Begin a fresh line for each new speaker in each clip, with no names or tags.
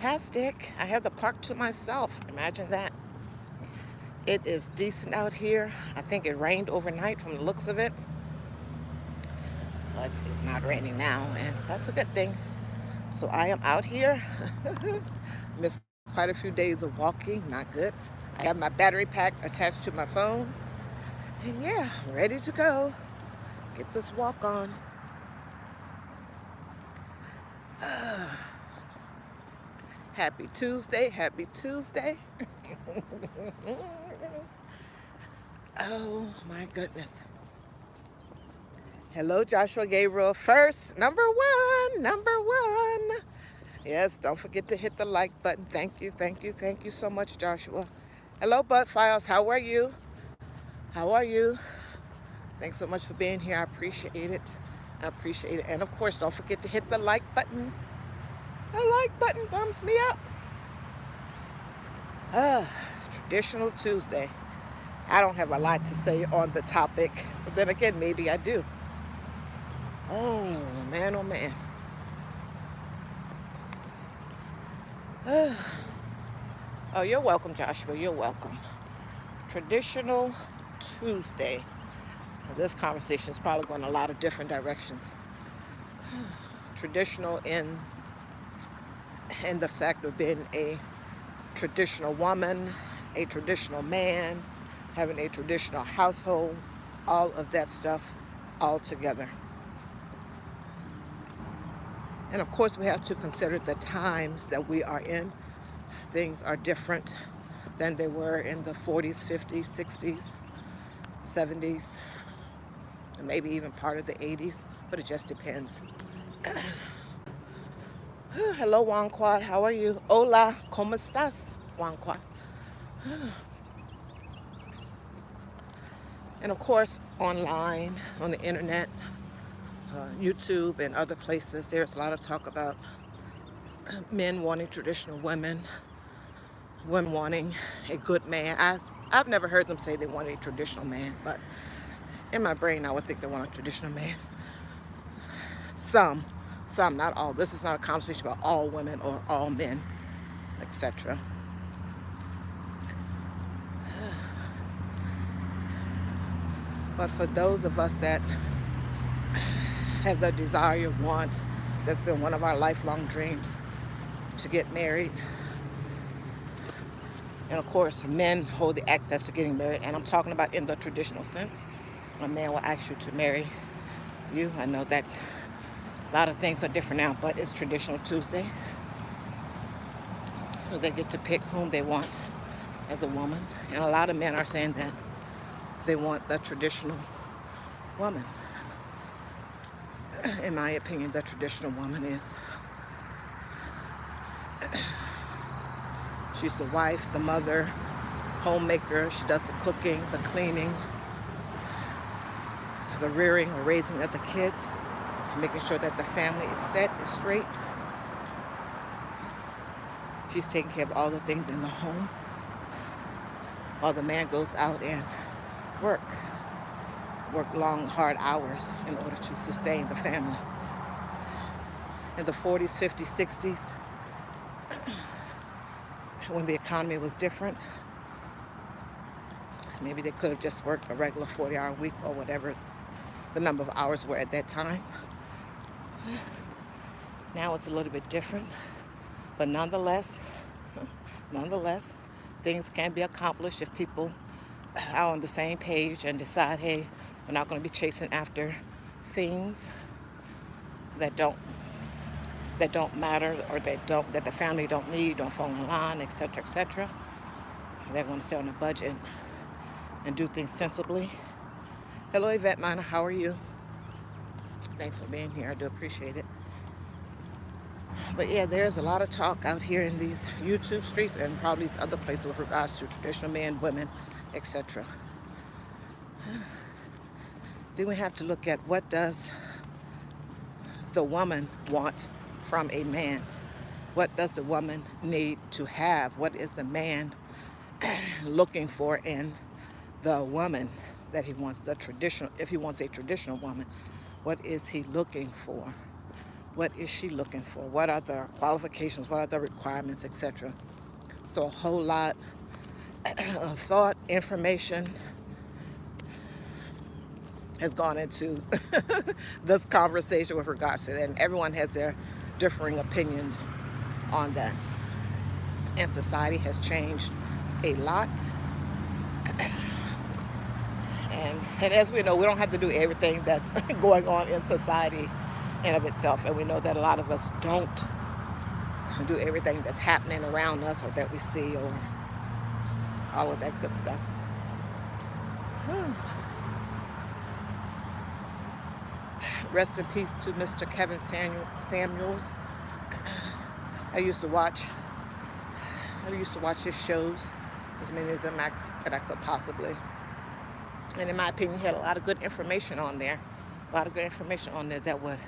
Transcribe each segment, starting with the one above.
fantastic. I have the park to myself. Imagine that. It is decent out here. I think it rained overnight from the looks of it. But it's not raining now, and that's a good thing. So I am out here. Missed quite a few days of walking. Not good. I have my battery pack attached to my phone. And yeah, ready to go. Get this walk on. Happy Tuesday. Happy Tuesday. Oh my goodness. Hello, Joshua Gabriel. First, number one, number one. Yes, don't forget to hit the like button. Thank you, thank you, thank you so much, Joshua. Hello, Bud Files. How are you? How are you? Thanks so much for being here. I appreciate it. I appreciate it. And of course, don't forget to hit the like button. The like button thumbs me up. Traditional Tuesday. I don't have a lot to say on the topic, but then again, maybe I do. Oh, man, oh, man. Oh, you're welcome, Joshua. You're welcome. Traditional Tuesday. Now, this conversation is probably going a lot of different directions. Traditional in the fact of being a traditional woman, a traditional man, having a traditional household, all of that stuff all together. And of course, we have to consider the times that we are in. Things are different than they were in the 40s, 50s, 60s, 70s, and maybe even part of the 80s, but it just depends. Hello, Juan Quad. How are you? Hola, ¿cómo estás, Juan Quad? And of course, online, on the internet, YouTube and other places, there's a lot of talk about men wanting traditional women, women wanting a good man. I've never heard them say they want a traditional man, but in my brain I would think they want a traditional man. Some, not all. This is not a conversation about all women or all men, etc. But for those of us that have the desire, want, that's been one of our lifelong dreams, to get married. And of course, men hold the access to getting married, and I'm talking about in the traditional sense. A man will ask you to marry you. I know that a lot of things are different now, but it's Traditional Tuesday. So they get to pick whom they want as a woman. And a lot of men are saying that they want the traditional woman. In my opinion, the traditional woman is, she's the wife, the mother, homemaker. She does the cooking, the cleaning, the rearing or raising of the kids, making sure that the family is set, is straight. She's taking care of all the things in the home while the man goes out and work long, hard hours in order to sustain the family. In the 40s, 50s, 60s, when the economy was different, maybe they could have just worked a regular 40-hour week or whatever the number of hours were at that time. Now it's a little bit different, but nonetheless, things can be accomplished if people are on the same page and decide, hey, we're not going to be chasing after things that don't matter, or that the family don't need, don't fall in line, etc., etc. They're going to stay on a budget and do things sensibly. Hello, Yvette Minor. How are you? Thanks for being here. I do appreciate it. But yeah, there's a lot of talk out here in these YouTube streets and probably these other places with regards to traditional men, women, etc. Then we have to look at, what does the woman want from a man? What does the woman need to have? What is the man looking for in the woman that he wants? The traditional, if he wants a traditional woman, what is he looking for? What is she looking for? What are the qualifications? What are the requirements, etc.? So a whole lot of thought, information has gone into this conversation with regards to that. And everyone has their differing opinions on that. And society has changed a lot. And as we know, we don't have to do everything that's going on in society in of itself. And we know that a lot of us don't do everything that's happening around us or that we see or all of that good stuff. Rest in peace to Mr. Kevin Samuels. I used to watch his shows, as many as that I could possibly. And in my opinion, he had a lot of good information on there. A lot of good information on there that would,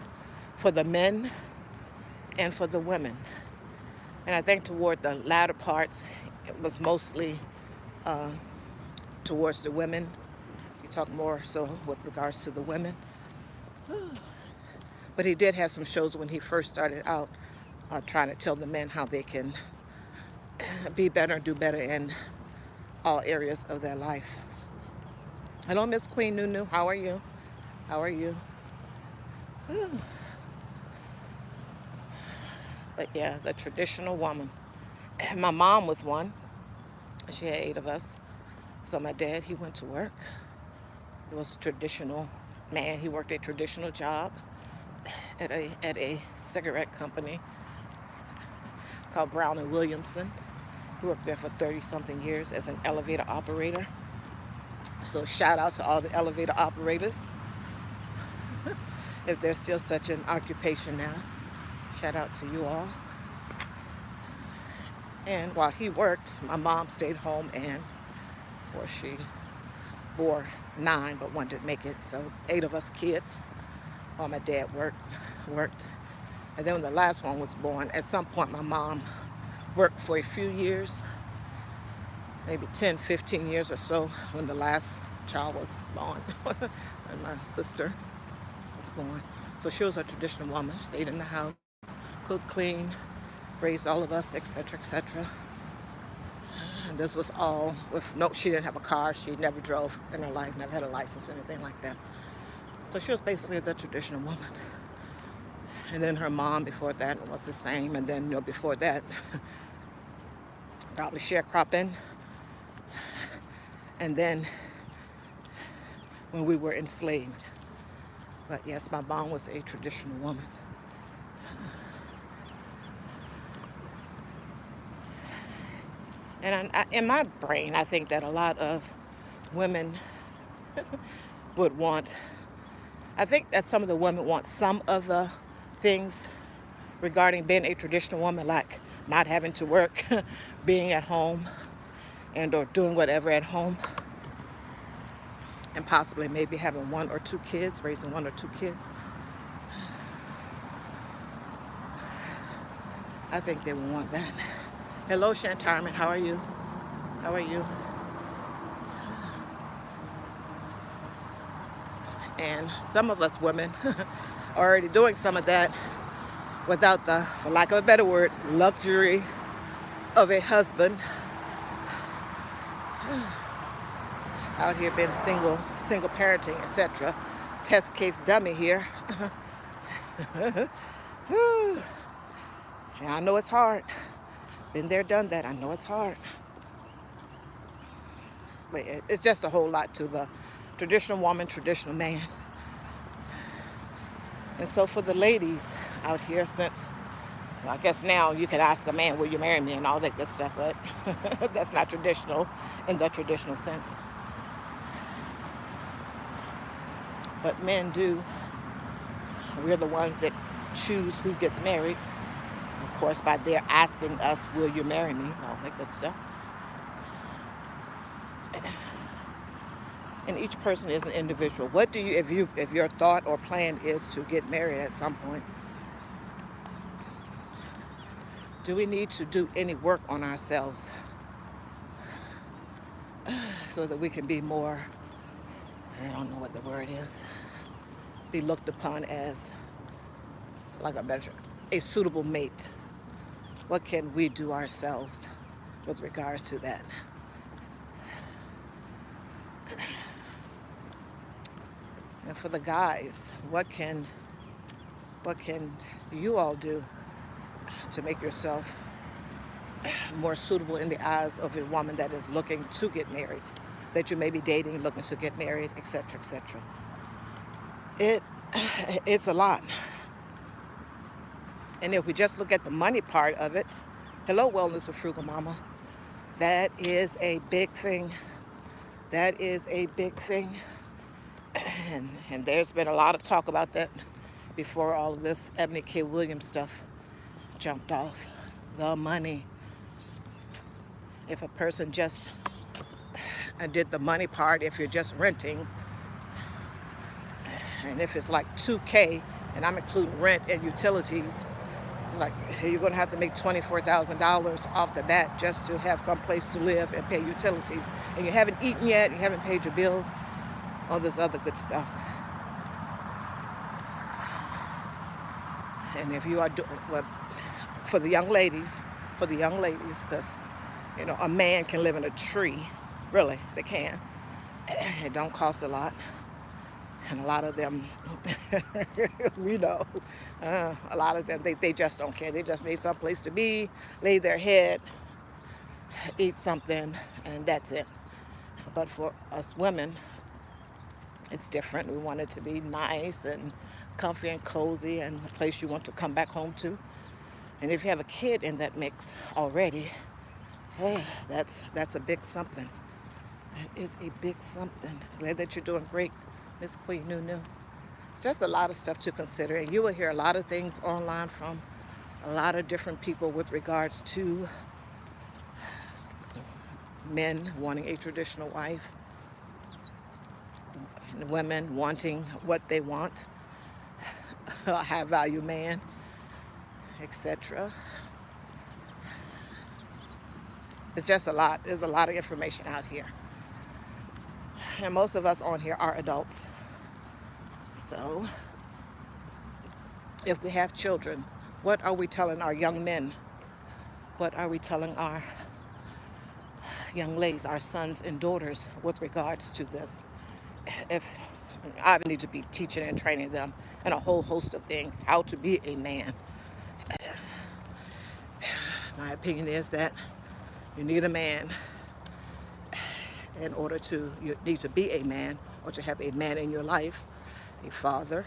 for the men and for the women. And I think toward the latter parts, it was mostly towards the women. He talked more so with regards to the women. But he did have some shows when he first started out trying to tell the men how they can be better, do better in all areas of their life. Hello, Miss Queen Nunu. How are you? How are you? But yeah, the traditional woman. My mom was one. She had 8 of us. So my dad, he went to work. He was a traditional man. He worked a traditional job at a cigarette company called Brown and Williamson. He worked there for 30-something years as an elevator operator. So shout out to all the elevator operators. If there's still such an occupation now, shout out to you all. And while he worked, my mom stayed home, and of course she bore 9, but 1 didn't make it. So 8 of us kids while my dad worked. And then when the last one was born, at some point my mom worked for a few years, maybe 10, 15 years or so, when the last child was born and my sister was born. So she was a traditional woman, stayed in the house, cooked, cleaned, raised all of us, etc., etc. And this was all with, no, she didn't have a car. She never drove in her life, never had a license or anything like that. So she was basically the traditional woman. And then her mom before that was the same. And then, before that, probably sharecropping. And then when we were enslaved. But yes, my mom was a traditional woman. And in my brain, I think that a lot of women would want, I think that some of the women want some of the things regarding being a traditional woman, like not having to work, being at home, and or doing whatever at home, and possibly maybe having 1 or 2 kids, raising 1 or 2 kids. I think they would want that. Hello, Shantarman. How are you? How are you? And some of us women are already doing some of that without the, for lack of a better word, luxury of a husband. Out here being single parenting, etc. Test case dummy here. Yeah, I know it's hard. Been there, done that. I know it's hard. But it's just a whole lot to the traditional woman, traditional man. And so for the ladies out here, since, well, I guess now you could ask a man, will you marry me, and all that good stuff, but that's not traditional in the traditional sense. But men do. We're the ones that choose who gets married. Of course, by their asking us, will you marry me? All that good stuff. And each person is an individual. What do you, if your thought or plan is to get married at some point, do we need to do any work on ourselves so that we can be more, I don't know what the word is, be looked upon as like a suitable mate. What can we do ourselves with regards to that? And for the guys, what can you all do to make yourself more suitable in the eyes of a woman that is looking to get married, that you may be dating, looking to get married, etc., etc. It's a lot. And if we just look at the money part of it, hello, Wellness with Frugal Mama, that is a big thing. That is a big thing. And there's been a lot of talk about that before all of this Ebony K. Williams stuff jumped off. The money. If a person just did the money part, if you're just renting, and if it's like $2K, and I'm including rent and utilities, it's like you're going to have to make $24,000 off the bat just to have some place to live and pay utilities. And you haven't eaten yet, you haven't paid your bills, all this other good stuff. And if you are doing, well, for the young ladies, because, a man can live in a tree. Really, they can. It don't cost a lot. And a lot of them, we know, a lot of them, they just don't care. They just need some place to be, lay their head, eat something, and that's it. But for us women, it's different. We want it to be nice and comfy and cozy and a place you want to come back home to. And if you have a kid in that mix already, hey, that's a big something. That is a big something. Glad that you're doing great, Miss Queen Nunu. Just a lot of stuff to consider. And you will hear a lot of things online from a lot of different people with regards to men wanting a traditional wife, and women wanting what they want, a high value man, etc. It's just a lot. There's a lot of information out here. And most of us on here are adults. So, if we have children, what are we telling our young men? What are we telling our young ladies, our sons and daughters with regards to this? If I need to be teaching and training them in a whole host of things, how to be a man. My opinion is that you need a man you need to be a man, or to have a man in your life, a father,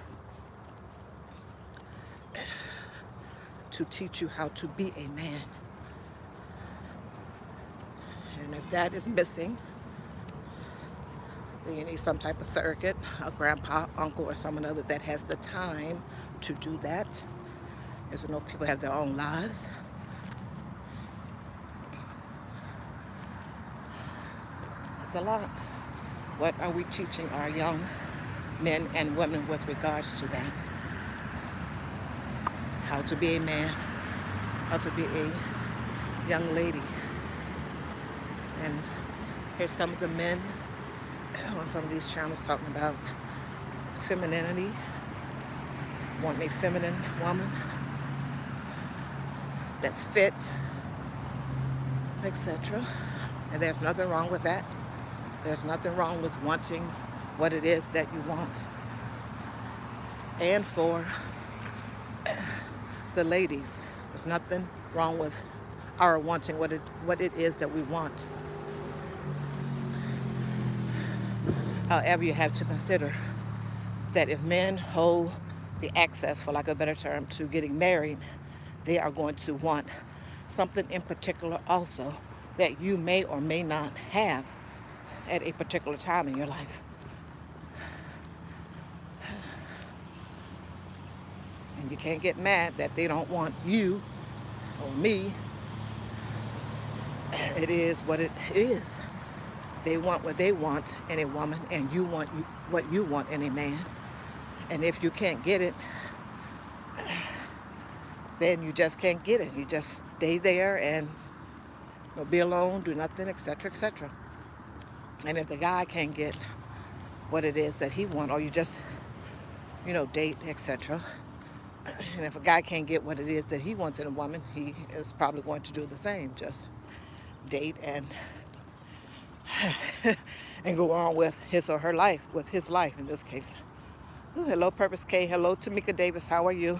to teach you how to be a man. And if that is missing, then you need some type of surrogate, a grandpa, uncle, or someone other that has the time to do that. As we know, people have their own lives. It's a lot. What are we teaching our young men and women with regards to that? How to be a man, how to be a young lady. And here's some of the men on some of these channels talking about femininity, wanting a feminine woman that's fit, etc. And there's nothing wrong with that. There's nothing wrong with wanting what it is that you want. And for the ladies, there's nothing wrong with our wanting what it is that we want. However, you have to consider that if men hold the access, for lack of a better term, to getting married, they are going to want something in particular also that you may or may not have at a particular time in your life. And you can't get mad that they don't want you or me. It is what it is. They want what they want in a woman, and you want what you want in a man. And if you can't get it, then you just can't get it. You just stay there and be alone, do nothing, etc., etc. And if the guy can't get what it is that he wants, or you just, date, etc., And if a guy can't get what it is that he wants in a woman, he is probably going to do the same. Just date and and go on with his or her life, with his life in this case. Ooh, hello, Purpose K. Hello, Tamika Davis. How are you?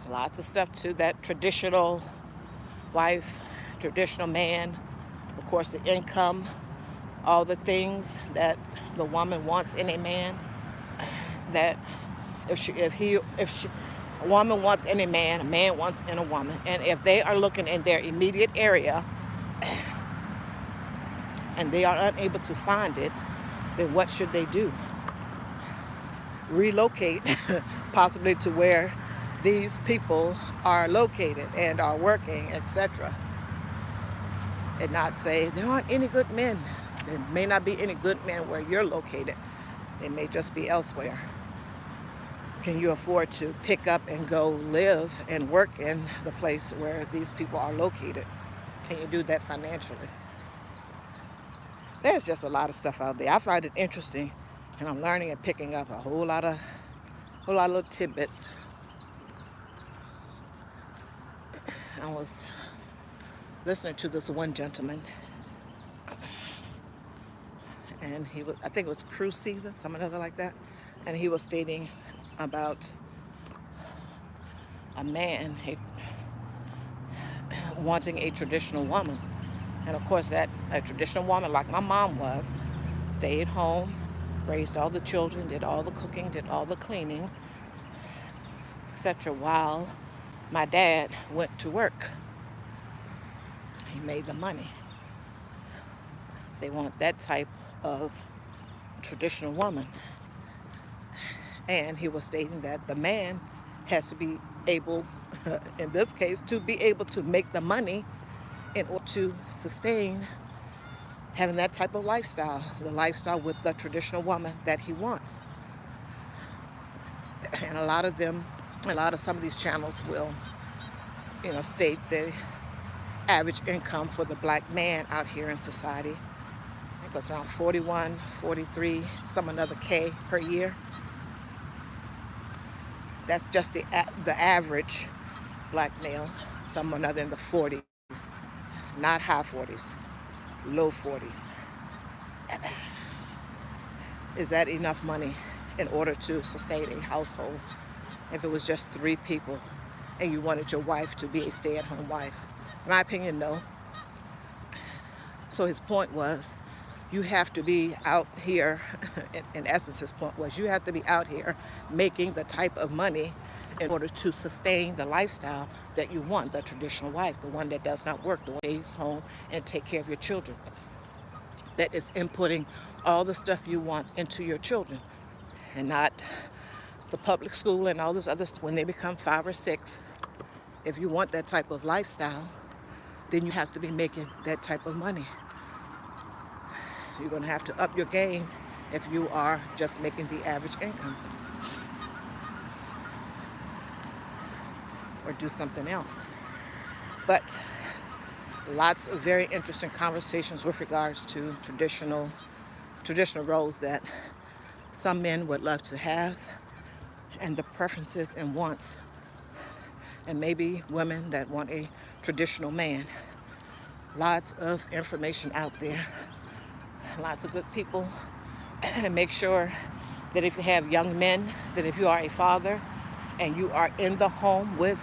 Lots of stuff to that traditional wife, traditional man. Of course, the income, all the things that the woman wants in a man. That if a woman wants in a man wants in a woman, and if they are looking in their immediate area and they are unable to find it, then what should they do? Relocate, possibly to where these people are located and are working, etc. And not say there aren't any good men. There may not be any good men where you're located. They may just be elsewhere. Can you afford to pick up and go live and work in the place where these people are located? Can you do that financially? There's just a lot of stuff out there. I find it interesting, and I'm learning and picking up a whole lot of little tidbits. I was listening to this one gentleman, and I think it was cruise season, something other like that, and he was stating about a man wanting a traditional woman. And of course, that a traditional woman, like my mom was, stayed home, raised all the children, did all the cooking, did all the cleaning, etc., while my dad went to work. He made the money. They want that type of traditional woman. And he was stating that the man has to be able, in this case, to be able to make the money in order to sustain having that type of lifestyle, the lifestyle with the traditional woman that he wants. And a lot of some of these channels will, state the average income for the black man out here in society. I think it was around 41, 43, some another K per year. That's just the average black male, some another in the 40s, not high 40s, low 40s. Is that enough money in order to sustain a household? If it was just 3 people and you wanted your wife to be a stay-at-home wife? In my opinion, no. So his point was, you have to be out here, in essence his point was, you have to be out here making the type of money in order to sustain the lifestyle that you want, the traditional wife, the one that does not work, the one that stays home and take care of your children, that is inputting all the stuff you want into your children, and not the public school and all this other stuff. When they become 5 or 6, if you want that type of lifestyle, then you have to be making that type of money. You're going to have to up your game if you are just making the average income, or do something else. But lots of very interesting conversations with regards to traditional roles that some men would love to have, and the preferences and wants, and maybe women that want a traditional man. Lots of information out there. Lots of good people. And make sure that if you have young men, that if you are a father and you are in the home with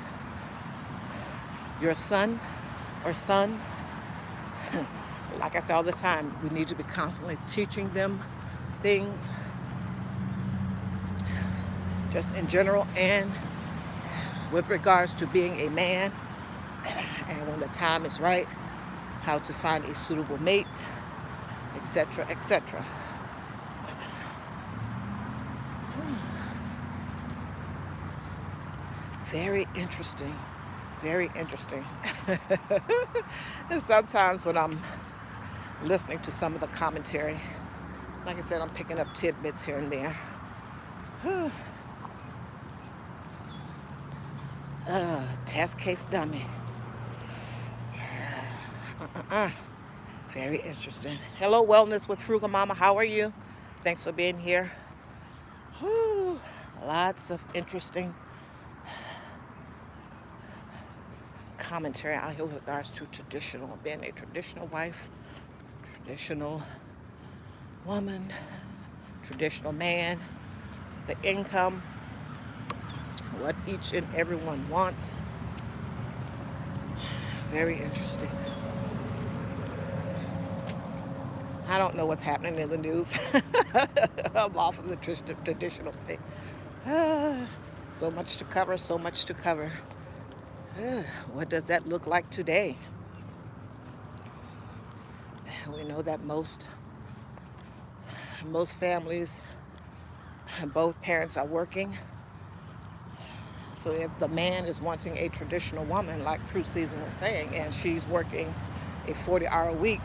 your son or sons, like I say all the time, we need to be constantly teaching them things, just in general, and with regards to being a man, and when the time is right, how to find a suitable mate, etc., etc. Very interesting. Very interesting. And sometimes when I'm listening to some of the commentary, like I said, I'm picking up tidbits here and there. Test case dummy. Very interesting. Hello, Wellness with Frugal Mama. How are you? Thanks for being here. Whew, lots of interesting commentary out here with regards to traditional, being a traditional wife, traditional woman, traditional man, the income, what each and everyone wants. Very interesting. I don't know what's happening in the news. I'm off of the traditional thing. So much to cover, so much to cover. What does that look like today? We know that most families, both parents are working. So if the man is wanting a traditional woman, like Cruise Season was saying, and she's working a 40-hour week,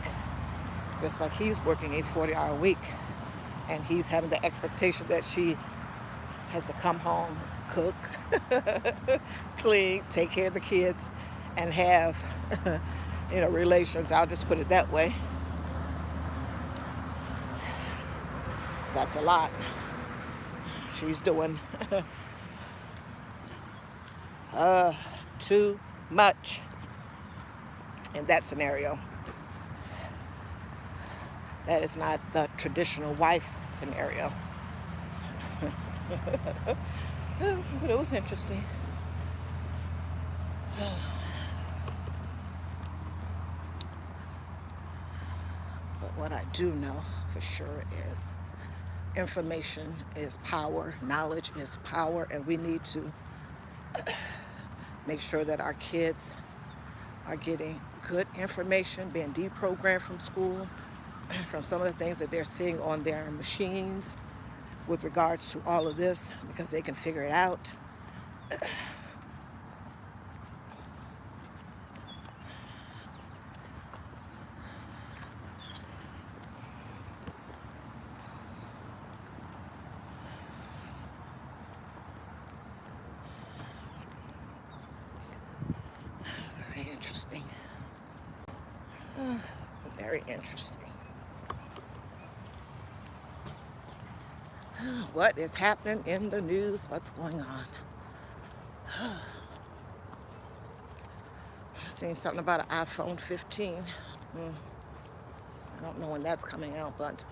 just like he's working a 40-hour week, and he's having the expectation that she has to come home, cook, clean, take care of the kids, and have, relations. I'll just put it that way. That's a lot. She's doing too much in that scenario. That is not the traditional wife scenario. But it was interesting. But what I do know for sure is information is power, knowledge is power, and we need to make sure that our kids are getting good information, being deprogrammed from school, from some of the things that they're seeing on their machines with regards to all of this, because they can figure it out. Very interesting. Very interesting. What is happening in the news? What's going on? I seen something about an iPhone 15. I don't know when that's coming out, but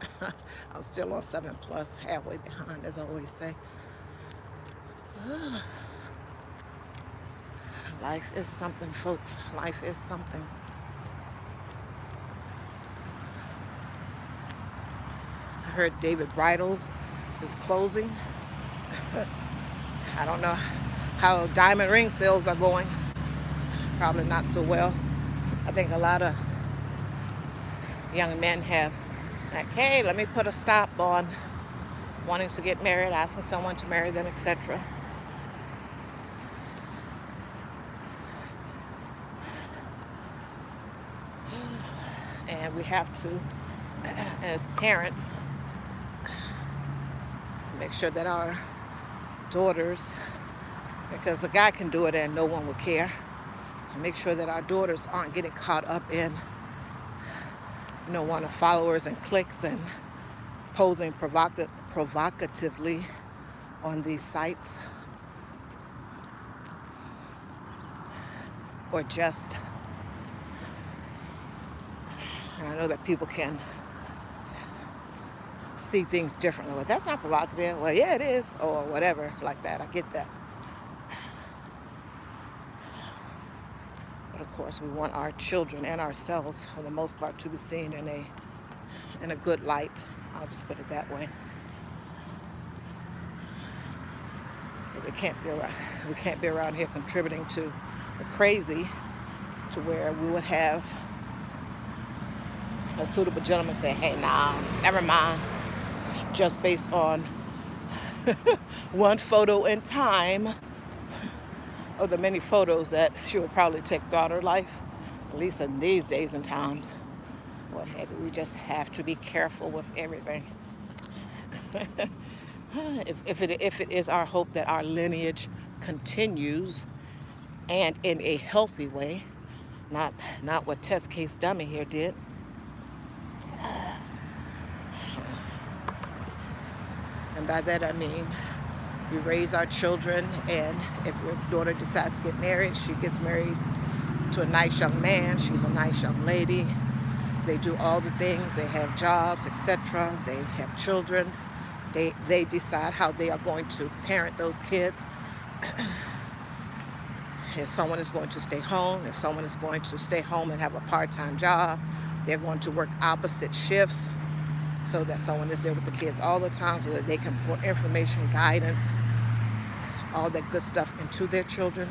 I'm still on 7 Plus, halfway behind, as I always say. Life is something, folks. Life is something. I heard David Bridal is closing. I don't know how diamond ring sales are going. Probably not so well. I think a lot of young men have like, hey, let me put a stop on wanting to get married, asking someone to marry them, etc. And we have to, as parents, make sure that our daughters, because a guy can do it and no one will care, and make sure that our daughters aren't getting caught up in, wanting followers and clicks and posing provocatively on these sites, or just, and I know that people can see things differently. Well, that's not provocative. Well, yeah, it is, or whatever like that. I get that. But of course, we want our children and ourselves, for the most part, to be seen in a good light. I'll just put it that way. So we can't be around here contributing to the crazy, to where we would have a suitable gentleman say, hey, nah, never mind, just based on one photo in time of the many photos that she would probably take throughout her life, at least in these days and times. What have you. We just have to be careful with everything. If it is our hope that our lineage continues, and in a healthy way, not what test case dummy here did. by that I mean we raise our children, and if your daughter decides to get married, she gets married to a nice young man. She's a nice young lady. They do all the things. They have jobs, etc. They have children. They decide how they are going to parent those kids. If someone is going to stay home, if someone is going to stay home and have a part-time job, they're going to work opposite shifts so that someone is there with the kids all the time so that they can put information, guidance, all that good stuff into their children.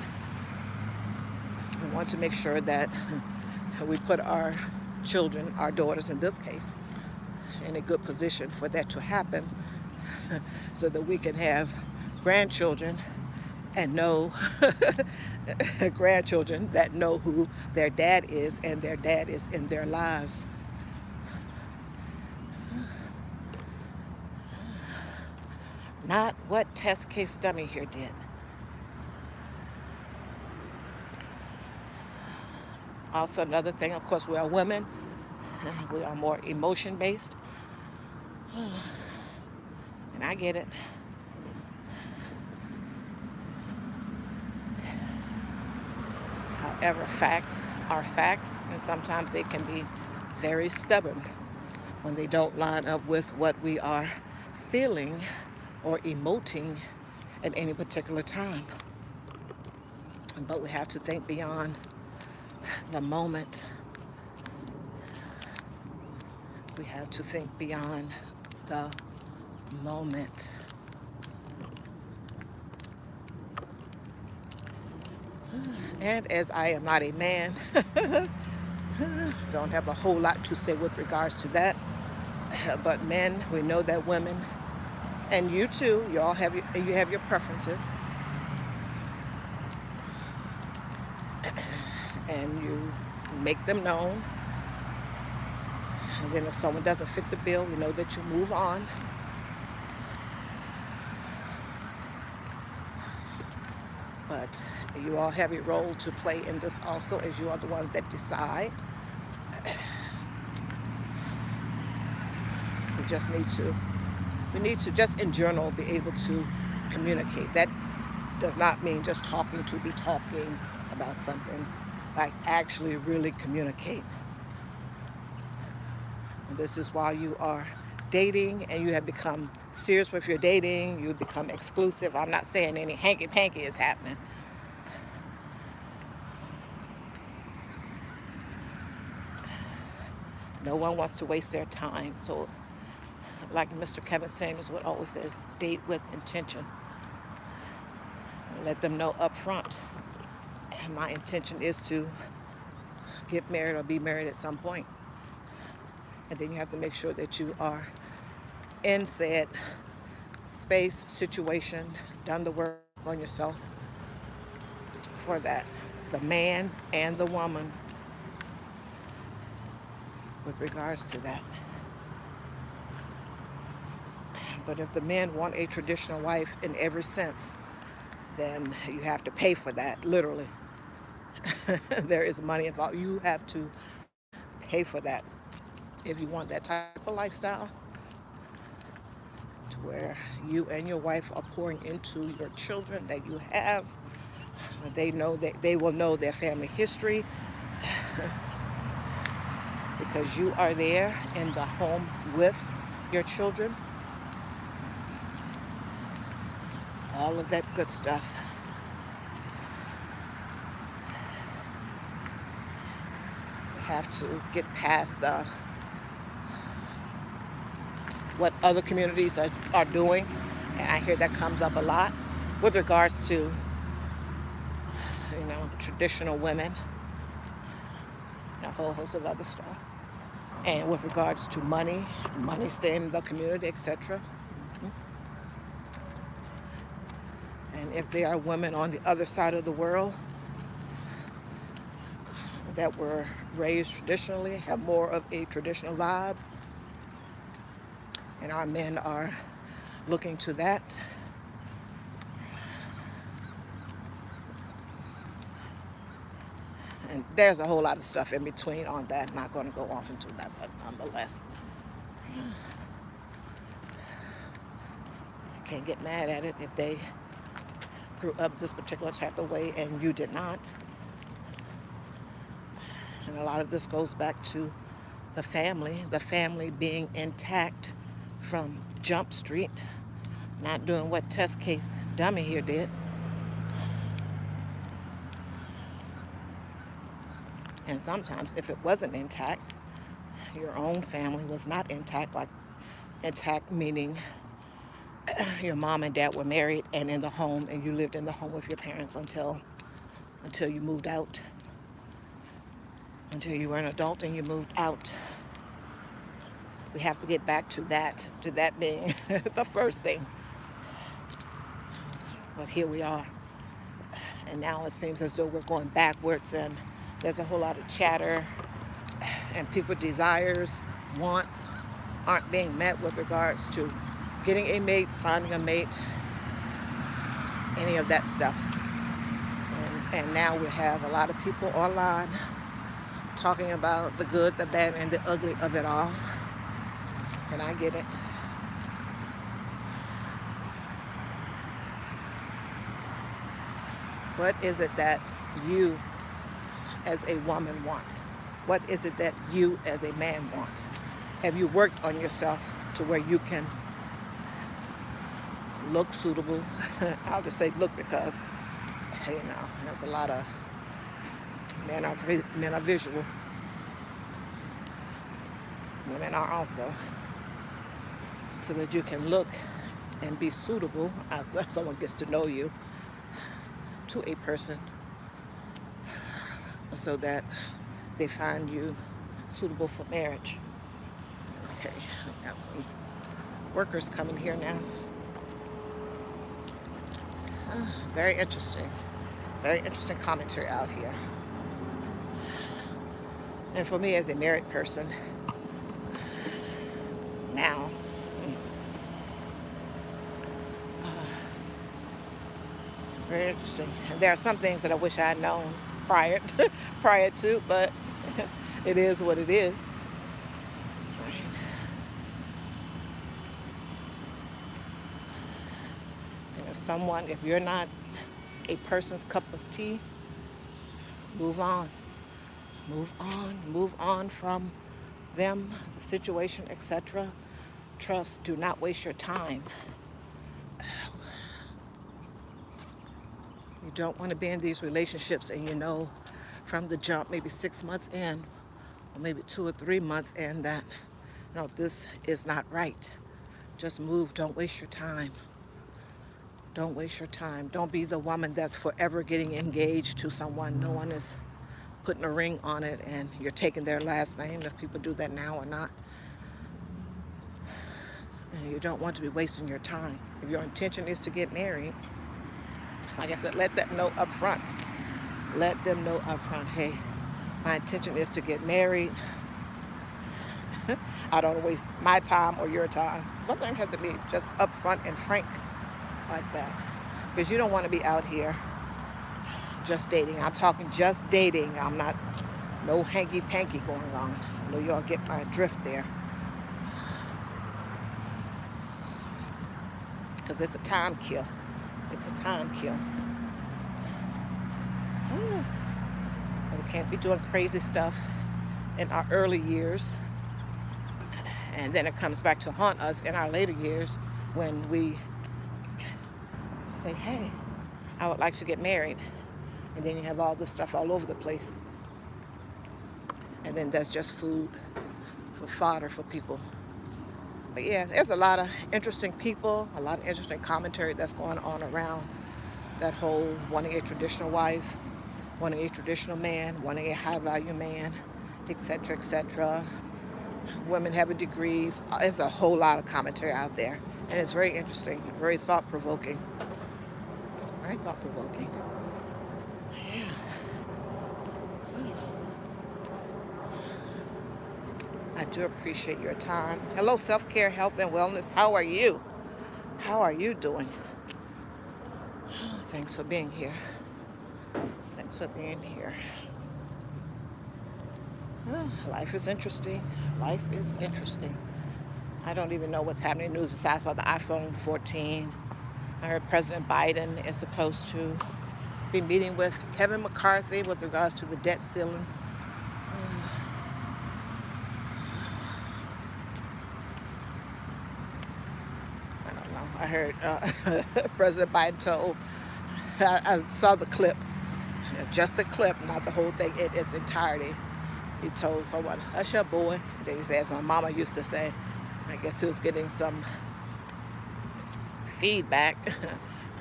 We want to make sure that we put our children, our daughters in this case, in a good position for that to happen so that we can have grandchildren and know grandchildren that know who their dad is and their dad is in their lives. Not what test case dummy here did. Also, another thing, of course, we are women. We are more emotion based. And I get it. However, facts are facts, and sometimes they can be very stubborn when they don't line up with what we are feeling or emoting at any particular time. But we have to think beyond the moment. We have to think beyond the moment. And as I am not a man, don't have a whole lot to say with regards to that. But men, we know that women, and you too, you have your preferences. And you make them known. And then if someone doesn't fit the bill, we know that you move on. But you all have a role to play in this also, as you are the ones that decide. We need to just in general be able to communicate. That does not mean just talking to be talking about something, like actually really communicate. And this is while you are dating and you have become serious with your dating, you become exclusive. I'm not saying any hanky-panky is happening. No one wants to waste their time. So like Mr. Kevin Samuels would always says, date with intention. Let them know up front. My intention is to get married or be married at some point. And then you have to make sure that you are in said space, situation, done the work on yourself for that. The man and the woman with regards to that. But if the men want a traditional wife in every sense, then you have to pay for that, literally. There is money involved. You have to pay for that if you want that type of lifestyle, to where you and your wife are pouring into your children that you have. They know that they will know their family history because you are there in the home with your children. All of that good stuff. We have to get past what other communities are doing, and I hear that comes up a lot with regards to, traditional women, a whole host of other stuff, and with regards to money staying in the community, etc. And if there are women on the other side of the world that were raised traditionally, have more of a traditional vibe, and our men are looking to that, and there's a whole lot of stuff in between on that. Not going to go off into that, but nonetheless. can't get mad at it if they grew up this particular type of way and you did not. And a lot of this goes back to the family being intact from Jump Street, not doing what test case dummy here did. And sometimes if it wasn't intact, your own family was not intact, like intact meaning your mom and dad were married and in the home, and you lived in the home with your parents until you moved out, until you were an adult and you moved out. We have to get back to that being the first thing. But here we are. And now it seems as though we're going backwards, and there's a whole lot of chatter, and people's desires, wants aren't being met with regards to getting a mate, finding a mate, any of that stuff. And now we have a lot of people online talking about the good, the bad, and the ugly of it all. And I get it. What is it that you as a woman want? What is it that you as a man want? Have you worked on yourself to where you can look suitable? I'll just say look, because, there's a lot of men are visual. Women are also. So that you can look and be suitable after someone gets to know you, to a person, so that they find you suitable for marriage. Okay, we got some workers coming here now. Very interesting commentary out here. And for me as a married person, now, very interesting. And there are some things that I wish I had known prior to, but it is what it is. And if you're not a person's cup of tea, move on. Move on from them, the situation, etc. Trust, do not waste your time. You don't want to be in these relationships and from the jump, maybe 6 months in, or maybe 2 or 3 months in, that this is not right. Just move. Don't waste your time. Don't waste your time. Don't be the woman that's forever getting engaged to someone. No one is putting a ring on it and you're taking their last name, if people do that now or not. And you don't want to be wasting your time. If your intention is to get married, like I said, let them know up front. Let them know up front, hey, my intention is to get married. I don't waste my time or your time. Sometimes you have to be just upfront and frank like that, because you don't want to be out here just dating. I'm talking just dating. I'm not no hanky-panky going on. I know y'all get my drift there. Because it's a time kill. It's a time kill. And we can't be doing crazy stuff in our early years. And then it comes back to haunt us in our later years when we say, hey, I would like to get married. And then you have all this stuff all over the place. And then that's just food for fodder for people. But yeah, there's a lot of interesting people, a lot of interesting commentary that's going on around that whole wanting a traditional wife, wanting a traditional man, wanting a high-value man, etc., etc. Women having degrees. There's a whole lot of commentary out there. And it's very interesting, very thought-provoking. Very thought-provoking. Yeah. I do appreciate your time. Hello, self-care, health, and wellness. How are you? How are you doing? Thanks for being here. Thanks for being here. Life is interesting. Life is interesting. I don't even know what's happening in the news besides on the iPhone 14. I heard President Biden is supposed to be meeting with Kevin McCarthy with regards to the debt ceiling. I don't know. I heard President Biden told, I saw the clip, just a clip, not the whole thing in its entirety. He told someone, hush up, boy. Then he says, my mama used to say, I guess he was getting some feedback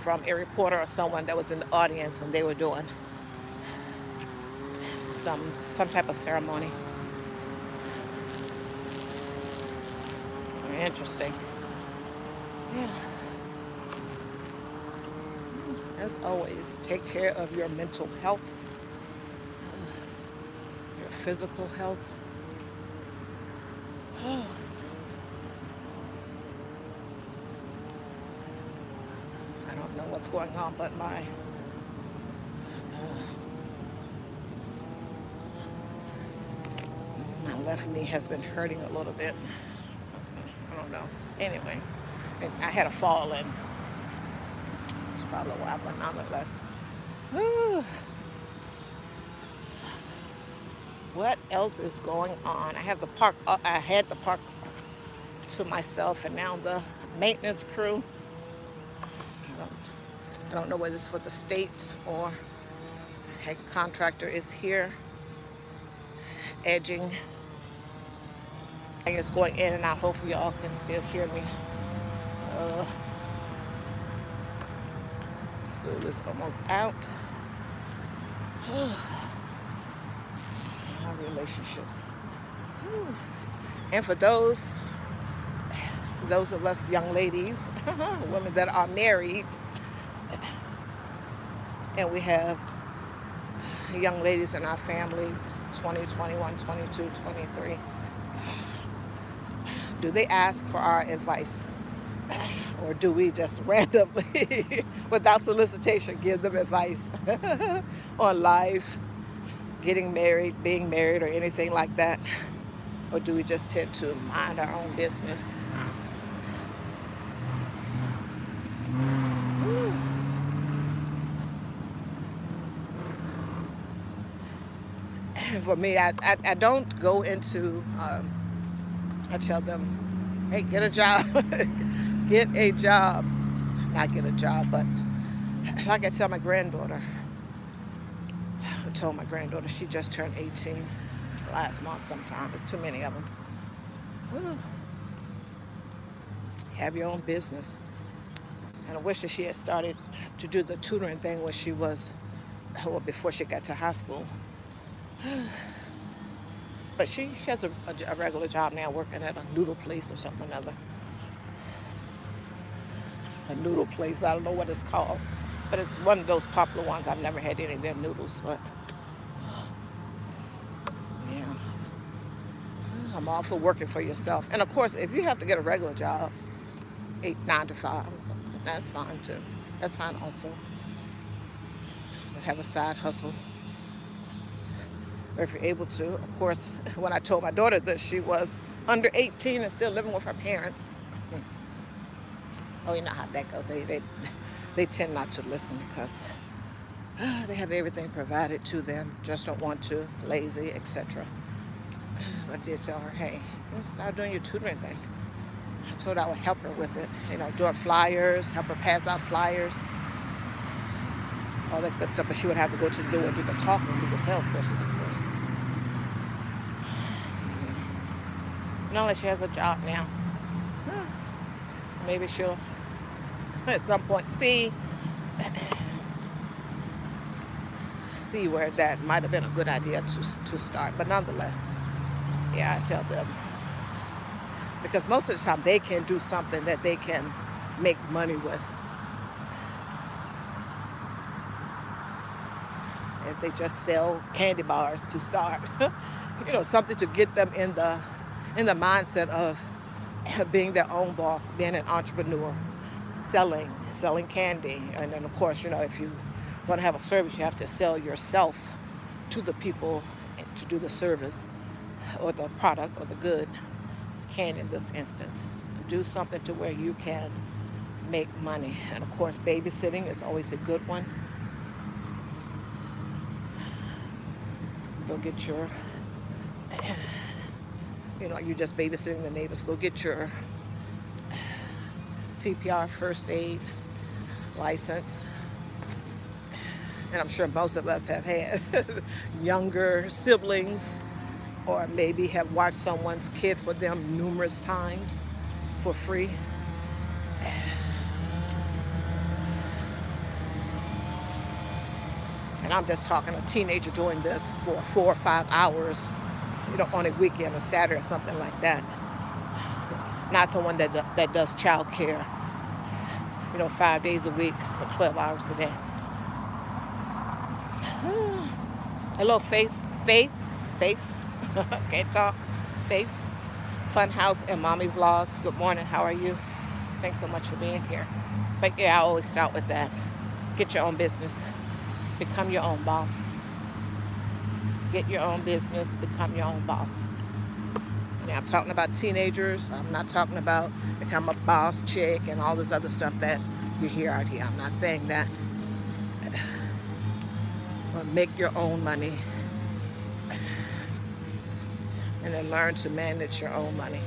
from a reporter or someone that was in the audience when they were doing some type of ceremony. Interesting. Yeah. As always, take care of your mental health, your physical health. I don't know what's going on, but my left knee has been hurting a little bit. I don't know. Anyway, and I had a fall, and it's probably why, but nonetheless. What else is going on? I have the park. I had the park to myself, and now the maintenance crew. I don't know whether it's for the state or a contractor is here edging. I guess going in and out. Hopefully y'all can still hear me. School is almost out. Our relationships. And for those of us young ladies, women that are married, and we have young ladies in our families, 20, 21, 22, 23. Do they ask for our advice? Or do we just randomly, without solicitation, give them advice on life, getting married, being married, or anything like that? Or do we just tend to mind our own business? For me, I don't go into, I tell them, hey, get a job. Get a job. Not get a job, but like I tell my granddaughter, I told my granddaughter, she just turned 18 last month sometime. There's too many of them. Have your own business. And I wish that she had started to do the tutoring thing when she was, well, before she got to high school. But she has a regular job now, working at a noodle place or something or another. A noodle place, I don't know what it's called, but it's one of those popular ones. I've never had any of their noodles, but yeah, I'm all for working for yourself. And of course, if you have to get a regular job, 9 to 5 or something, that's fine too. That's fine also. But have a side hustle. Or if you're able to. Of course, when I told my daughter that she was under 18 and still living with her parents, oh, you know how that goes. They tend not to listen because they have everything provided to them, just don't want to, lazy, etc. But I did tell her, hey, start doing your tutoring thing. I told her I would help her with it. Do flyers, help her pass out flyers, all that good stuff. But she would have to go to the door and do the talking, be the salesperson, of course. Not unless she has a job now. Maybe she'll, at some point, see where that might have been a good idea to start. But nonetheless, yeah, I tell them. Because most of the time they can do something that they can make money with. If they just sell candy bars to start, something to get them in the mindset of being their own boss, being an entrepreneur, selling candy. And then of course, if you want to have a service, you have to sell yourself to the people to do the service or the product or the good. can in this instance. Do something to where you can make money. And of course, babysitting is always a good one. Go get your, you're just babysitting the neighbors. Go get your CPR first aid license. And I'm sure most of us have had younger siblings, or maybe have watched someone's kid for them numerous times for free. And I'm just talking a teenager doing this for 4 or 5 hours, on a weekend or Saturday or something like that. Not someone that does child care, 5 days a week for 12 hours a day. Hello, Faiths, can't talk, Faiths, Funhouse and Mommy Vlogs. Good morning, how are you? Thanks so much for being here. But yeah, I always start with that. Get your own business. Become your own boss. Get your own business, become your own boss. Now, I'm talking about teenagers. I'm not talking about become a boss chick and all this other stuff that you hear out here. I'm not saying that. But make your own money. And then learn to manage your own money.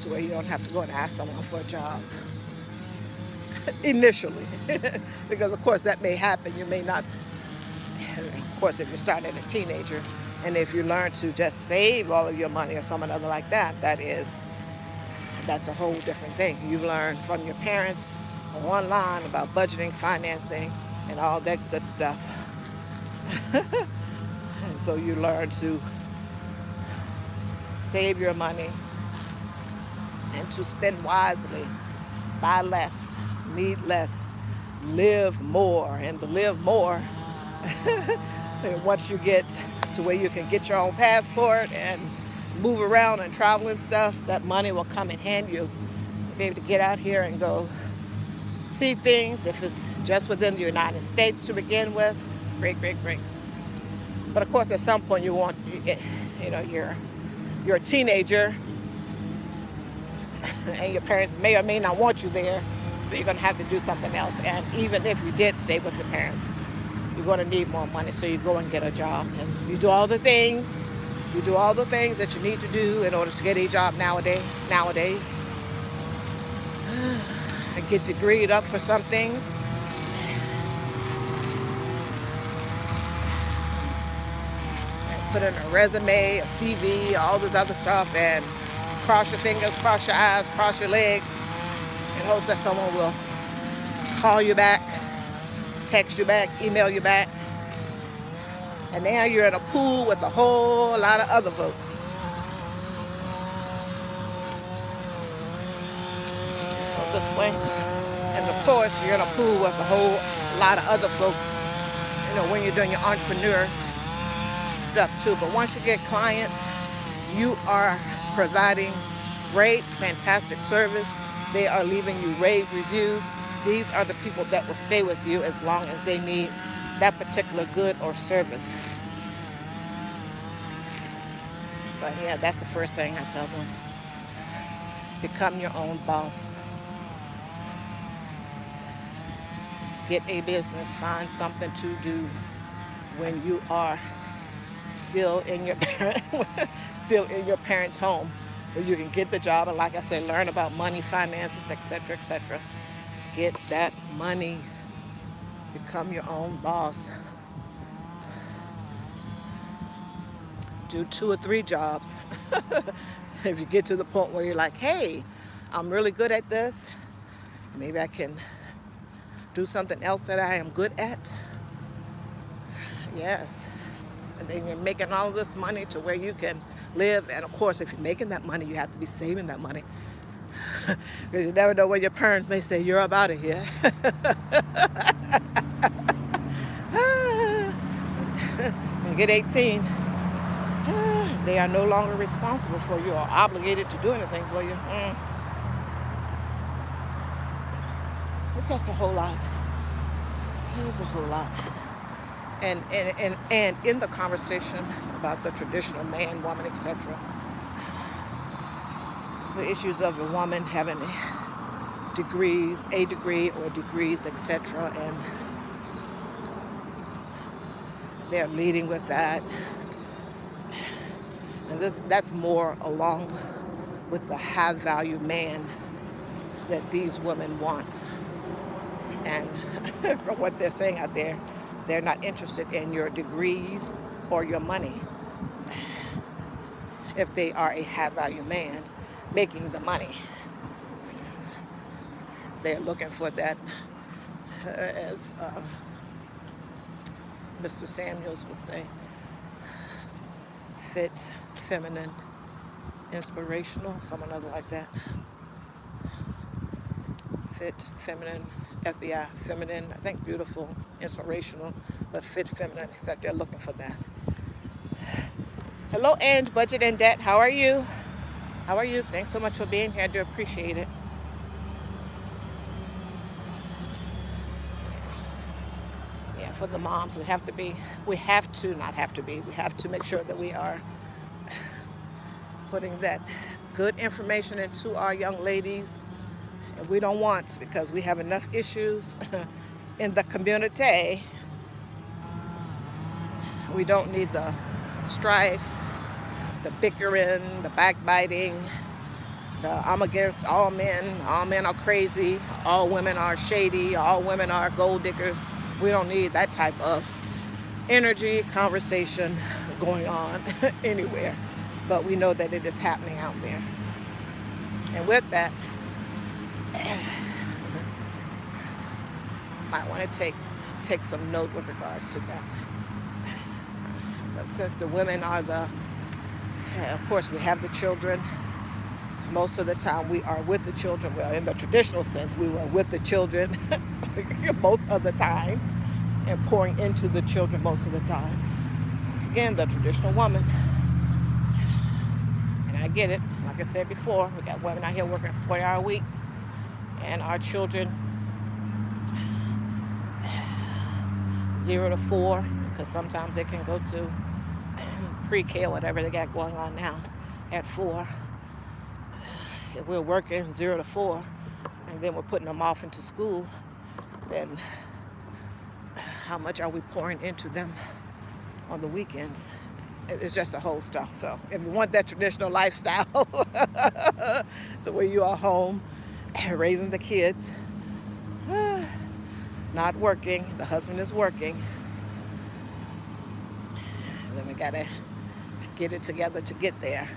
To where you don't have to go and ask someone for a job. Initially. Because of course that may happen. You may not, of course, if you're starting as a teenager, and if you learn to just save all of your money or something other like that, that's a whole different thing. You learn from your parents or online about budgeting, financing, and all that good stuff. And so you learn to save your money and to spend wisely, buy less, need less, live more. And to live more, once you get to where you can get your own passport and move around and travel and stuff, that money will come in handy. You'll be able to get out here and go see things. If it's just within the United States to begin with, great. But of course, at some point you're a teenager, and your parents may or may not want you there, so you're going to have to do something else. And even if you did stay with your parents, you're going to need more money, so you go and get a job. And you do all the things that you need to do in order to get a job nowadays. And get degreed up for some things. And put in a resume, a CV, all this other stuff, and cross your fingers, cross your eyes, cross your legs, in hopes that someone will call you back, text you back, email you back. And now you're in a pool with a whole lot of other folks. So this way. And of course, you're in a pool with a whole lot of other folks, when you're doing your entrepreneur stuff too. But once you get clients, you are providing great, fantastic service. They are leaving you rave reviews. These are the people that will stay with you as long as they need that particular good or service. But yeah, that's the first thing I tell them. Become your own boss. Get a business. Find something to do when you are still in your parents' home, where you can get the job and, like I said, learn about money, finances, etc., etc. Get that money. Become your own boss. Do 2 or 3 jobs. If you get to the point where you're like, hey, I'm really good at this, maybe I can do something else that I am good at. Yes. And then you're making all this money to where you can live. And of course, if you're making that money, you have to be saving that money. Because you never know when your parents may say, you're up out of here. When you get 18, they are no longer responsible for you or obligated to do anything for you. It's just a whole lot. It's a whole lot. And in the conversation about the traditional man, woman, etc., the issues of a woman having degrees, a degree or degrees, etc., and they're leading with that. And that's more along with the high value man that these women want. And from what they're saying out there, they're not interested in your degrees or your money. If they are a high value man making the money, they're looking for that, as Mr. Samuels would say, fit, feminine, inspirational, someone other like that. Fit, feminine, FBI, feminine, I think beautiful, inspirational, but fit, feminine, except they're looking for that. Hello, Ange, Budget and Debt. How are you? How are you? Thanks so much for being here. I do appreciate it. Yeah, for the moms, we have to make sure that we are putting that good information into our young ladies. And we don't want, because we have enough issues in the community. We don't need the strife, the bickering, the backbiting, the I'm against all men are crazy, all women are shady, all women are gold diggers. We don't need that type of energy, conversation going on anywhere. But we know that it is happening out there. And with that, might want to take some note with regards to that. But since the women are of course we have the children, most of the time we are with the children. Well, in the traditional sense, we were with the children most of the time and pouring into the children most of the time. It's again the traditional woman. And I get it. Like I said before, we got women out here working a 40-hour week, and our children 0 to 4, because sometimes they can go to pre-K or whatever they got going on now at 4. If we're working 0 to 4, and then we're putting them off into school, then how much are we pouring into them on the weekends? It's just a whole stuff. So if you want that traditional lifestyle to where you are home raising the kids, not working, the husband is working, then we gotta get it together to get there.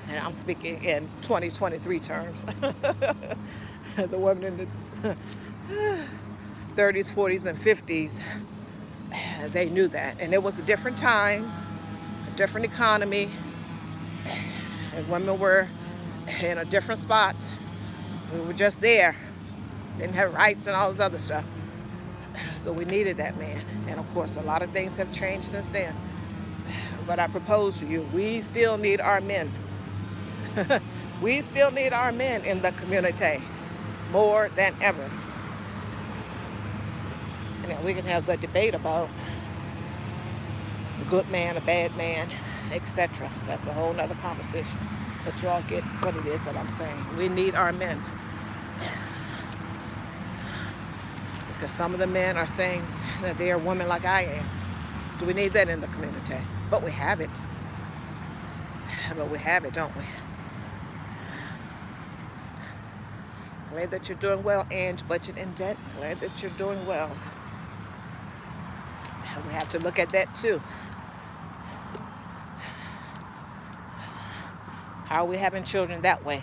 And I'm speaking in 2023 terms. The women in the 30s, 40s, and 50s, they knew that. And it was a different time, a different economy, and women were in a different spot. We were just there. Didn't have rights and all this other stuff. So we needed that man. And of course, a lot of things have changed since then. But I propose to you, we still need our men. We still need our men in the community more than ever. And we can have the debate about a good man, a bad man, etc. That's a whole nother conversation. But you all get what it is that I'm saying. We need our men. Because some of the men are saying that they are women like I am. Do we need that in the community? But we have it. But we have it, don't we? Glad that you're doing well, Ange, Budget and Debt. Glad that you're doing well. We have to look at that too. How are we having children that way?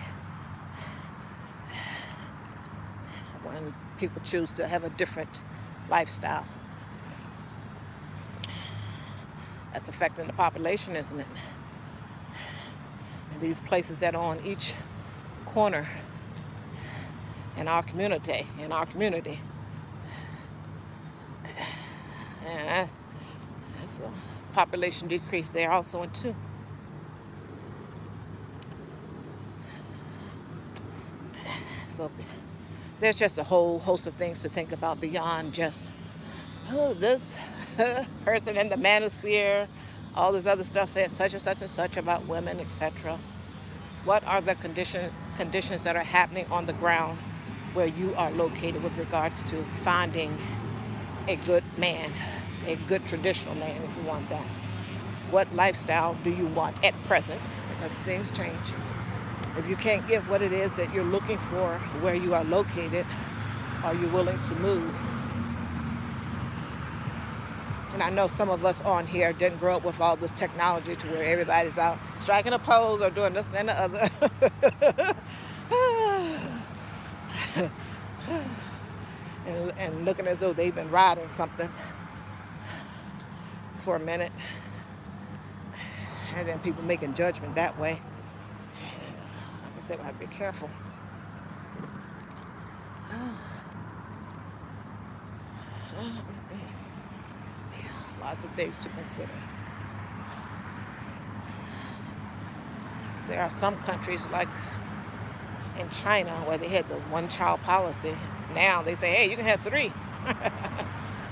When people choose to have a different lifestyle. That's affecting the population, isn't it? And these places that are on each corner in our community, and that's a population decrease there also too. So there's just a whole host of things to think about beyond just oh, this person in the manosphere, all this other stuff says such and such about women, etc. What are the conditions that are happening on the ground where you are located with regards to finding a good man, a good traditional man if you want that? What lifestyle do you want at present? Because things change. If you can't get what it is that you're looking for where you are located, are you willing to move? And I know some of us on here didn't grow up with all this technology to where everybody's out striking a pose or doing this and the other. and looking as though they've been riding something for a minute. And then people making judgment that way. Like I said, I have to be careful. Lots of things to consider. There are some countries like in China where they had the one-child policy. Now they say, hey, you can have 3.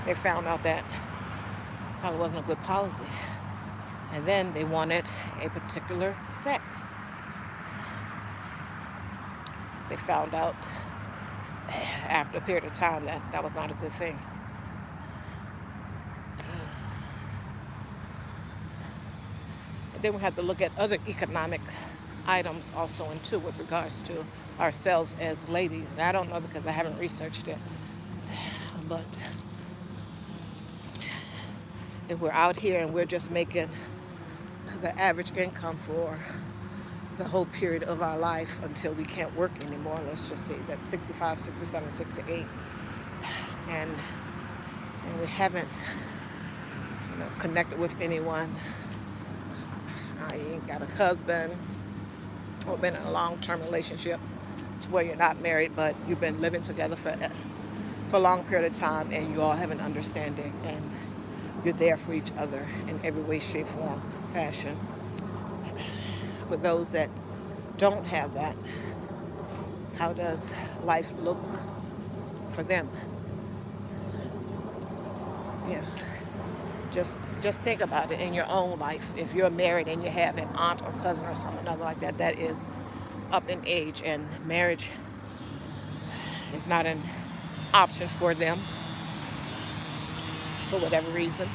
They found out that probably wasn't a good policy. And then they wanted a particular sex. They found out after a period of time that that was not a good thing. And then we have to look at other economic items also in too with regards to ourselves as ladies. And I don't know because I haven't researched it. But if we're out here and we're just making the average income for the whole period of our life until we can't work anymore, let's just say that's 65, 67, 68, and we haven't connected with anyone. You ain't got a husband or been in a long-term relationship to where you're not married, but you've been living together for a long period of time, and you all have an understanding, and you're there for each other in every way, shape, form, fashion. For those that don't have that, how does life look for them? Yeah. Just think about it in your own life. If you're married and you have an aunt or cousin or someone other like that that is up in age and marriage is not an option for them for whatever reason,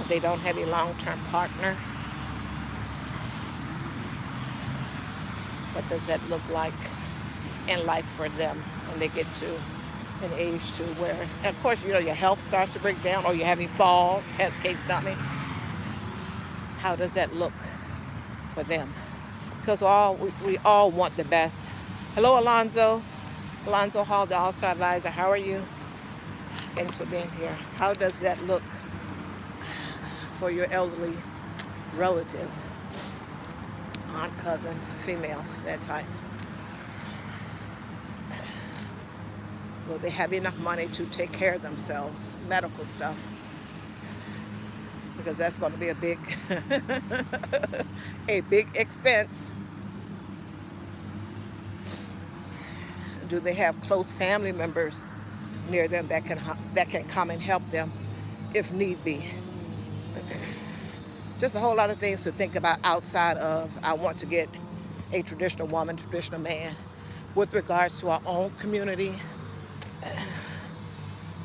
they don't have a long-term partner, what does that look like in life for them when they get to an age to where, and of course, your health starts to break down or you're having fall, test case dummy. How does that look for them? Because we all want the best. Hello, Alonzo Hall, the All-Star Advisor. How are you? Thanks for being here. How does that look for your elderly relative, aunt, cousin, female, that type? Will they have enough money to take care of themselves, medical stuff? Because that's going to be a big expense. Do they have close family members near them that can come and help them if need be? Just a whole lot of things to think about outside of I want to get a traditional woman, traditional man, with regards to our own community.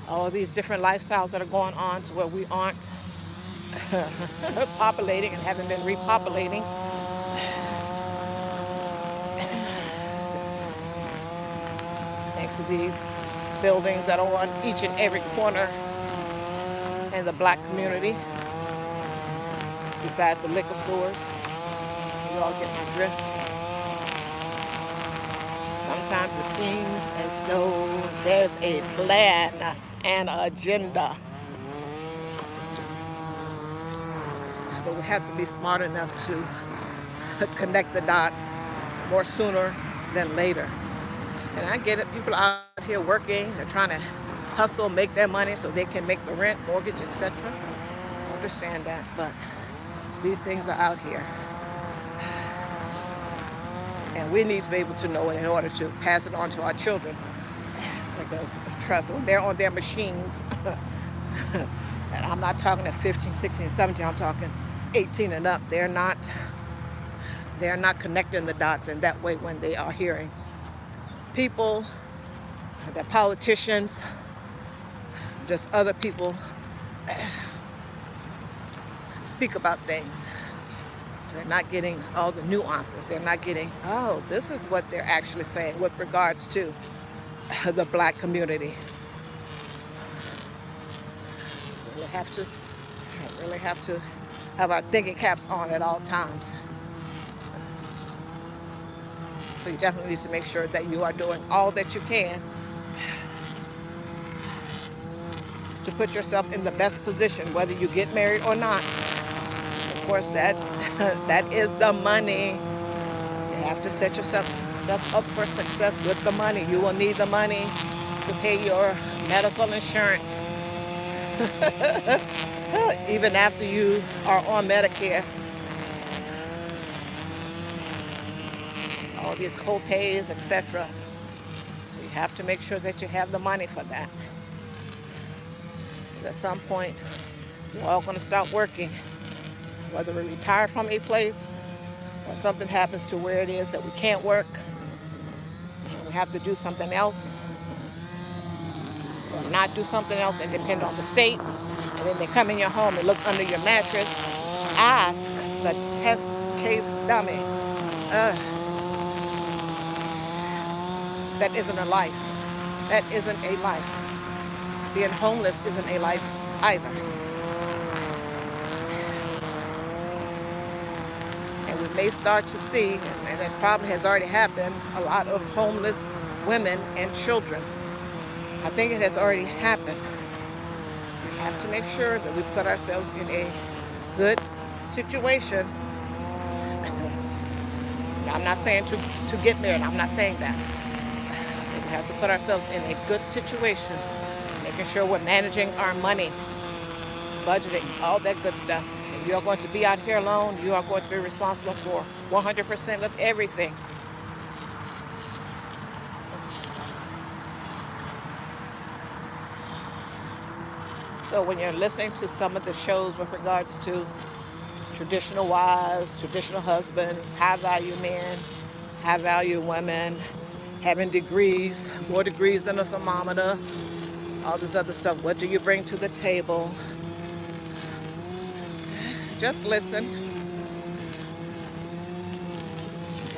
All of these different lifestyles that are going on to where we aren't populating and haven't been repopulating. Thanks to these buildings that are on each and every corner in the black community, besides the liquor stores. You all get my drift. Sometimes it seems as though there's a plan and agenda. But we have to be smart enough to connect the dots more sooner than later. And I get it, people out here working, they're trying to hustle, make their money so they can make the rent, mortgage, etc. I understand that, but these things are out here. And we need to be able to know it in order to pass it on to our children. Because trust, when they're on their machines, And I'm not talking at 15, 16, 17. I'm talking 18 and up. They're not connecting the dots in that way when they are hearing people, the politicians, just other people speak about things. They're not getting all the nuances. They're not getting, oh, this is what they're actually saying with regards to the black community. Really have to have our thinking caps on at all times. So you definitely need to make sure that you are doing all that you can to put yourself in the best position, whether you get married or not. Of course, that is the money. You have to set yourself up for success with the money. You will need the money to pay your medical insurance. Even after you are on Medicare, all these co-pays, etc. You have to make sure that you have the money for that. Because at some point, we're all going to start working. Whether we retire from a place or something happens to where it is that we can't work, we have to do something else, or not do something else and depend on the state. And then they come in your home and look under your mattress. Ask the test case dummy. That isn't a life. That isn't a life. Being homeless isn't a life either. And we may start to see, and it probably has already happened, a lot of homeless women and children. I think it has already happened. We have to make sure that we put ourselves in a good situation. I'm not saying to get married. I'm not saying that. We have to put ourselves in a good situation, making sure we're managing our money, budgeting, all that good stuff. If you're going to be out here alone, you are going to be responsible for 100% of everything. So when you're listening to some of the shows with regards to traditional wives, traditional husbands, high-value men, high-value women, having degrees, more degrees than a thermometer, all this other stuff. What do you bring to the table? Just listen.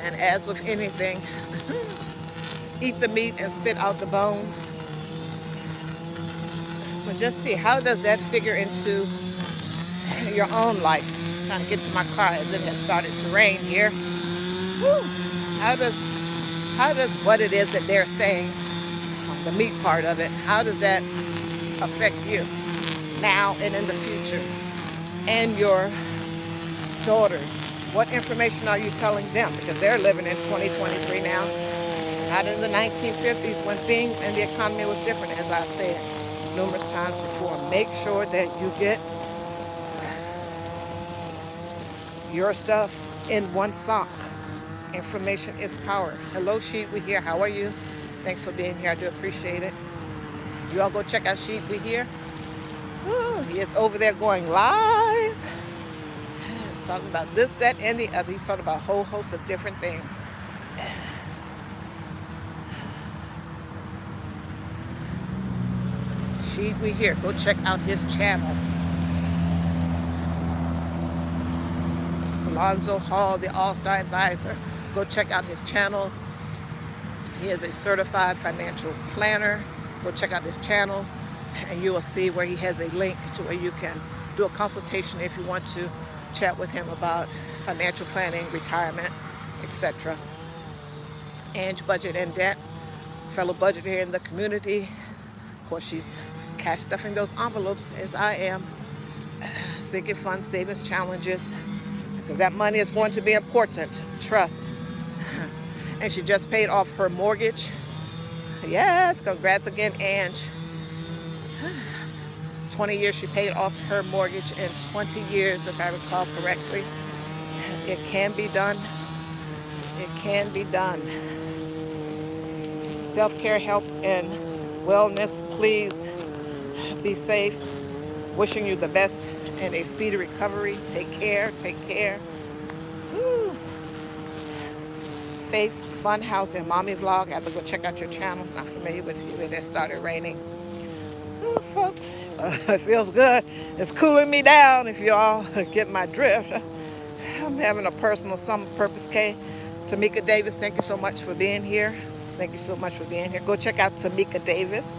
And as with anything, eat the meat and spit out the bones. But just see, how does that figure into your own life? I'm trying to get to my car as it has started to rain here. Woo. How does what it is that they're saying, the meat part of it, how does that affect you now and in the future? And your daughters, what information are you telling them? Because they're living in 2023 now. Not in the 1950s when things and the economy was different, as I've said numerous times before. Make sure that you get your stuff in one sock. Information is power. Hello, Sheet We Hear. How are you? Thanks for being here. I do appreciate it. You all go check out Sheet We Hear. Ooh, he is over there going live. He's talking about this, that, and the other. He's talking about a whole host of different things. Sheet We Hear. Go check out his channel. Alonzo Hall, the All-Star Advisor. Go check out his channel. He is a certified financial planner. Go check out his channel, and you will see where he has a link to where you can do a consultation if you want to chat with him about financial planning, retirement, etc. And budget and debt. Fellow budget here in the community. Of course, she's cash stuffing those envelopes as I am. Sinking fund savings challenges. Because that money is going to be important. Trust. And she just paid off her mortgage. Yes, congrats again, Ange. 20 years she paid off her mortgage in 20 years, if I recall correctly. It can be done. It can be done. Self-care, health, and wellness, please be safe. Wishing you the best and a speedy recovery. Take care. Take care. Woo. Faith's Funhouse and Mommy Vlog. I have to go check out your channel. Not familiar with you. It has started raining. Ooh, folks, it feels good. It's cooling me down, if you all get my drift. I'm having a personal summer purpose K. Tamika Davis, thank you so much for being here. Thank you so much for being here. Go check out Tamika Davis.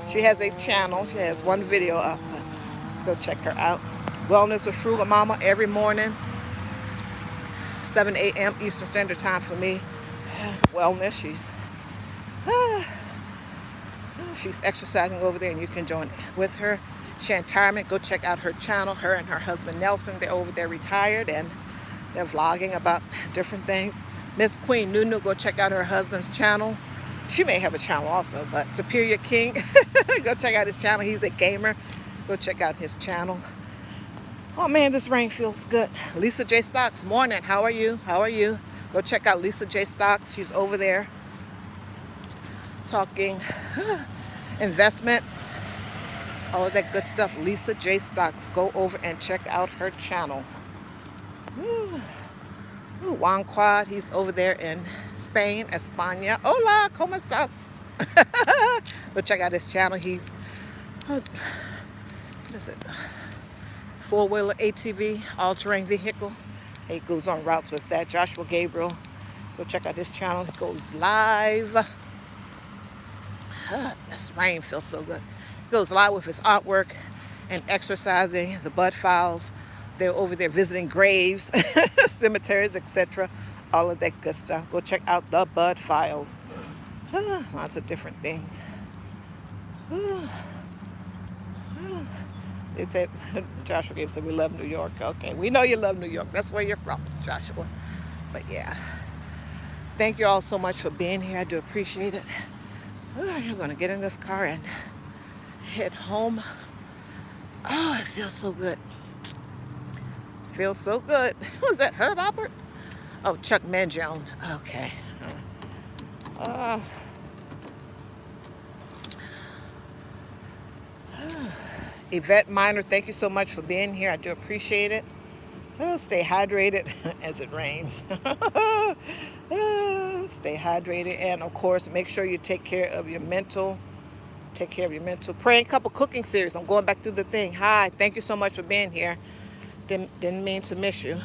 She has a channel. She has one video up. Go check her out. Wellness with Frugal Mama every morning, 7 a.m. Eastern Standard Time for me. Wellness. She's exercising over there, and you can join with her. Shantarman, go check out her channel. Her and her husband Nelson, they're over there retired, and they're vlogging about different things. Miss Queen Nunu, go check out her husband's channel. She may have a channel also, but Superior King, go check out his channel. He's a gamer. Go check out his channel. Oh man, this rain feels good. Lisa J. Stocks, morning. How are you? How are you? Go check out Lisa J. Stocks. She's over there talking investments, all of that good stuff. Lisa J. Stocks. Go over and check out her channel. Juan Quad, he's over there in Spain, España. Hola, ¿cómo estás? Go check out his channel. He's, what is it? Four-wheeler ATV, all-terrain vehicle. He goes on routes with that. Joshua Gabriel, go check out his channel. He goes live. This rain feels so good. He goes live with his artwork and exercising. The Bud Files. They're over there visiting graves, cemeteries, etc. All of that good stuff. Go check out the Bud Files. Lots of different things. They said, Joshua Gabe said, we love New York. Okay, we know you love New York. That's where you're from, Joshua. But yeah, thank you all so much for being here. I do appreciate it. I'm going to get in this car and head home. Oh, it feels so good. Feels so good. Was that Herb Alpert? Oh, Chuck Mangione. Okay. Yvette Minor, thank you so much for being here. I do appreciate it. Stay hydrated as it rains. Stay hydrated. And, of course, make sure you take care of your mental. Take care of your mental. Praying Couple Cooking Series. I'm going back through the thing. Hi. Thank you so much for being here. Didn't mean to miss you.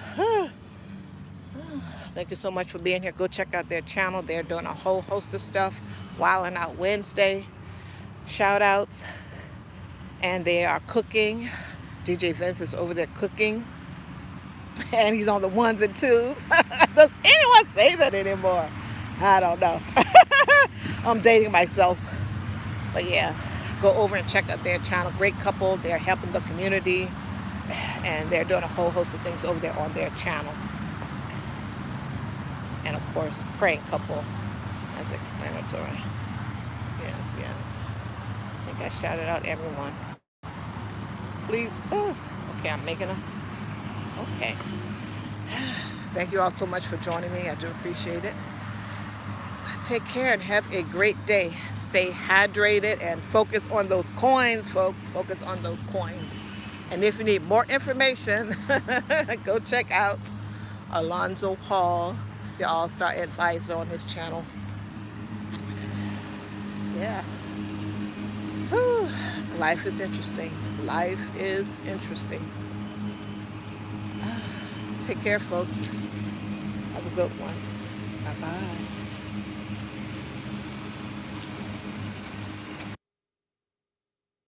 Thank you so much for being here. Go check out their channel. They're doing a whole host of stuff. Wildin' Out Wednesday. Shout outs. And they are cooking. DJ Vince is over there cooking. And he's on the ones and twos. Does anyone say that anymore? I don't know. I'm dating myself. But yeah, go over and check out their channel. Great couple. They're helping the community. And they're doing a whole host of things over there on their channel. And of course, Praying Couple as explanatory. Yes, yes. I think I shouted out everyone. Please. Oh, okay, I'm making them. Okay. Thank you all so much for joining me. I do appreciate it. Take care and have a great day. Stay hydrated and focus on those coins, folks. Focus on those coins. And if you need more information, go check out Alonzo Hall, the All-Star Advisor, on his channel. Yeah. Whew. Life is interesting. Life is interesting. Take care, folks. Have a good one. Bye-bye.